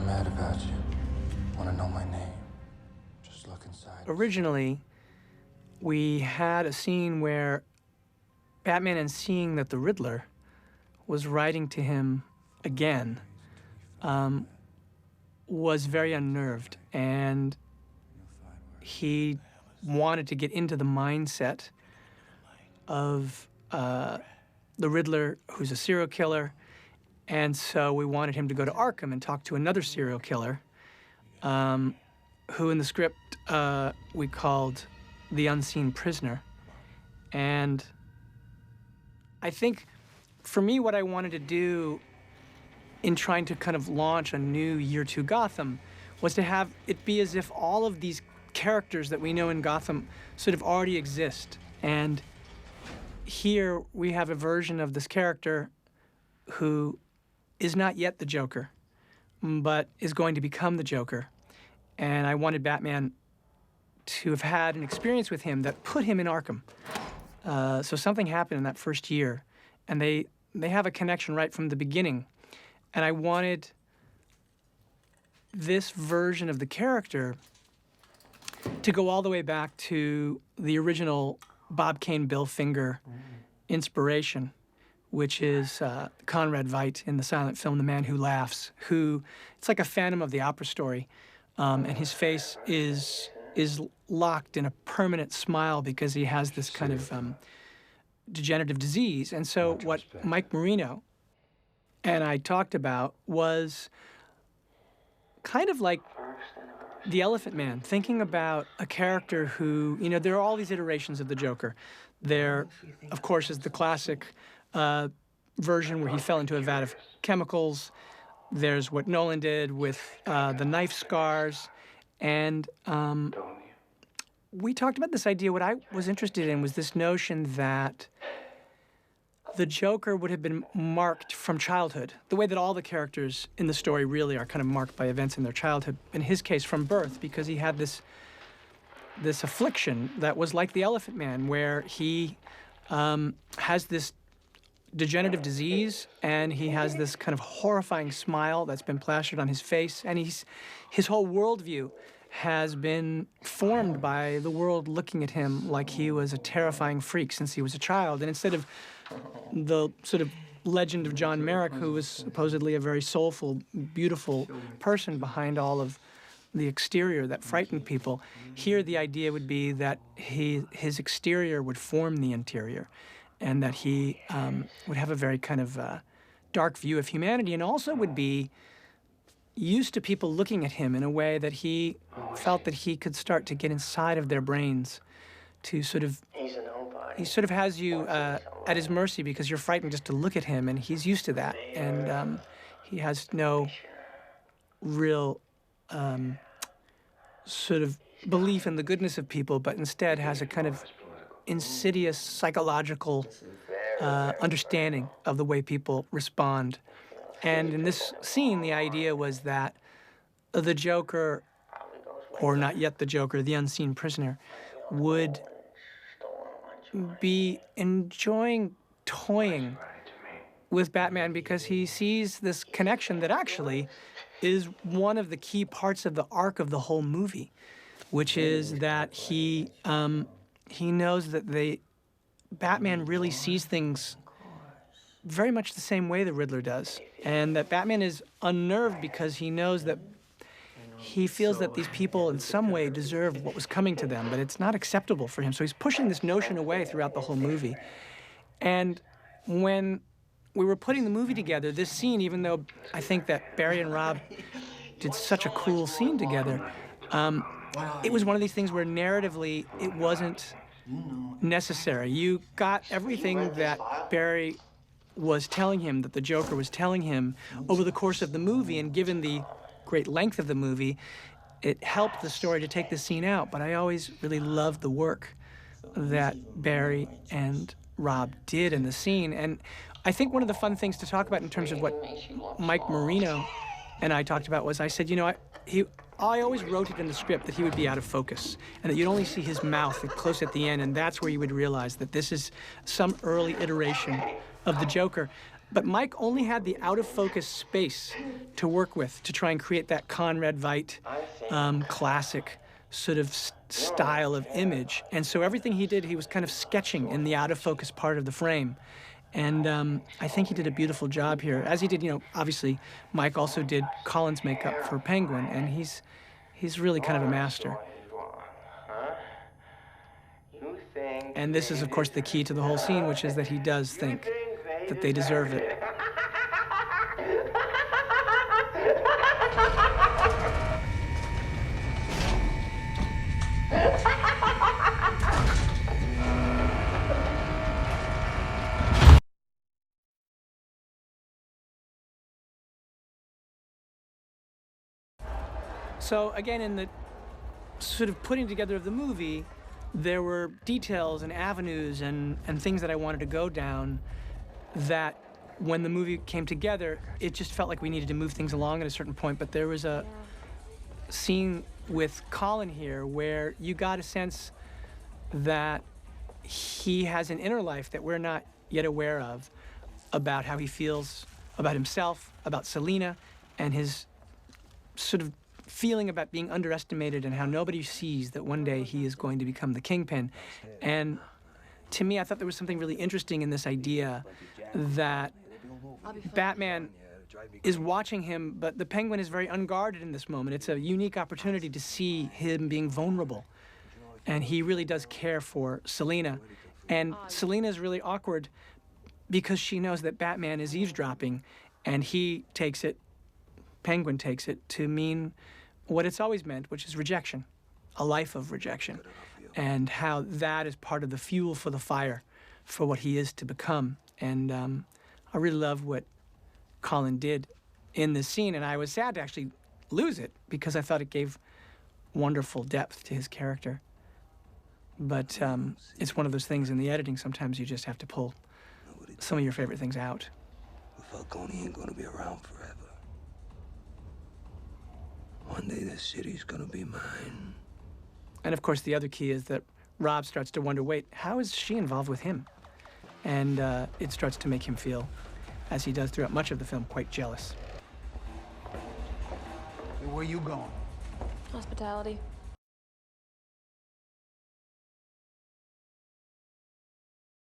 I'm mad about you. Want to know my name? Just look inside. Originally, we had a scene where Batman, and seeing that the Riddler was writing to him again, was very unnerved, and he wanted to get into the mindset of the Riddler, who's a serial killer, and so we wanted him to go to Arkham and talk to another serial killer, who in the script we called the Unseen Prisoner. And I think, for me, what I wanted to do in trying to kind of launch a new Year 2 Gotham was to have it be as if all of these characters that we know in Gotham sort of already exist. And here we have a version of this character who is not yet the Joker, but is going to become the Joker. And I wanted Batman to have had an experience with him that put him in Arkham. So something happened in that first year, and they have a connection right from the beginning. And I wanted this version of the character to go all the way back to the original Bob Kane, Bill Finger inspiration, which is Conrad Veidt in the silent film The Man Who Laughs, who, it's like a Phantom of the Opera story, and his face is locked in a permanent smile because he has this kind of degenerative disease. And so what Mike Marino and I talked about was kind of like the Elephant Man, thinking about a character who, you know, there are all these iterations of the Joker. There, of course, is the classic version where he fell into a vat of chemicals. There's what Nolan did with the knife scars. And we talked about this idea. What I was interested in was this notion that the Joker would have been marked from childhood, the way that all the characters in the story really are kind of marked by events in their childhood. In his case, from birth, because he had this affliction that was like the Elephant Man, where he has this degenerative disease, and he has this kind of horrifying smile that's been plastered on his face, and his whole worldview has been formed by the world looking at him like he was a terrifying freak since he was a child. And instead of the sort of legend of John Merrick, who was supposedly a very soulful, beautiful person behind all of the exterior that frightened people, here the idea would be that his exterior would form the interior, and that he would have a very kind of dark view of humanity, and also would be used to people looking at him in a way that he felt that he could start to get inside of their brains to sort of, he sort of has you at his mercy because you're frightened just to look at him, and he's used to that. And he has no real sort of belief in the goodness of people, but instead has a kind of insidious psychological understanding of the way people respond. And in this scene, the idea was that the Joker, or not yet the Joker, the Unseen Prisoner, would be enjoying toying with Batman because he sees this connection that actually is one of the key parts of the arc of the whole movie, which is that he knows that Batman really sees things very much the same way the Riddler does, and that Batman is unnerved because he knows that he feels that these people in some way deserve what was coming to them, but it's not acceptable for him. So he's pushing this notion away throughout the whole movie. And when we were putting the movie together, this scene, even though I think that Barry and Rob did such a cool scene together, it was one of these things where narratively it wasn't necessary. You got everything that Barry was telling him, that the Joker was telling him over the course of the movie, and given the great length of the movie, it helped the story to take the scene out. But I always really loved the work that Barry and Rob did in the scene. And I think one of the fun things to talk about in terms of what Mike Marino and I talked about was, I said, you know, I always wrote it in the script that he would be out of focus, and that you'd only see his mouth close at the end, and that's where you would realize that this is some early iteration of the Joker. But Mike only had the out-of-focus space to work with to try and create that Conrad Veidt classic sort of style of image. And so everything he did, he was kind of sketching in the out-of-focus part of the frame. And I think he did a beautiful job here. As he did, obviously, Mike also did Colin's makeup for Penguin, and he's really kind of a master. And this is, of course, the key to the whole scene, which is that he does think that they deserve it. So again, in the sort of putting together of the movie, there were details and avenues and things that I wanted to go down that when the movie came together, it just felt like we needed to move things along at a certain point. But there was a scene with Colin here where you got a sense that he has an inner life that we're not yet aware of, about how he feels about himself, about Selina, and his sort of feeling about being underestimated and how nobody sees that one day he is going to become the Kingpin. And to me, I thought there was something really interesting in this idea that Batman is watching him, but the Penguin is very unguarded in this moment. It's a unique opportunity to see him being vulnerable. And he really does care for Selina. And Selina is really awkward because she knows that Batman is eavesdropping, and he takes it, Penguin takes it, to mean what it's always meant, which is rejection, a life of rejection, and how that is part of the fuel for the fire for what he is to become. And I really love what Colin did in this scene, and I was sad to actually lose it because I thought it gave wonderful depth to his character. But it's one of those things in the editing, sometimes you just have to pull some of your favorite things out. Falcone ain't gonna be around forever. One day this city's gonna be mine. And of course, the other key is that Rob starts to wonder, wait, how is she involved with him? And it starts to make him feel, as he does throughout much of the film, quite jealous. Where you going? Hospitality.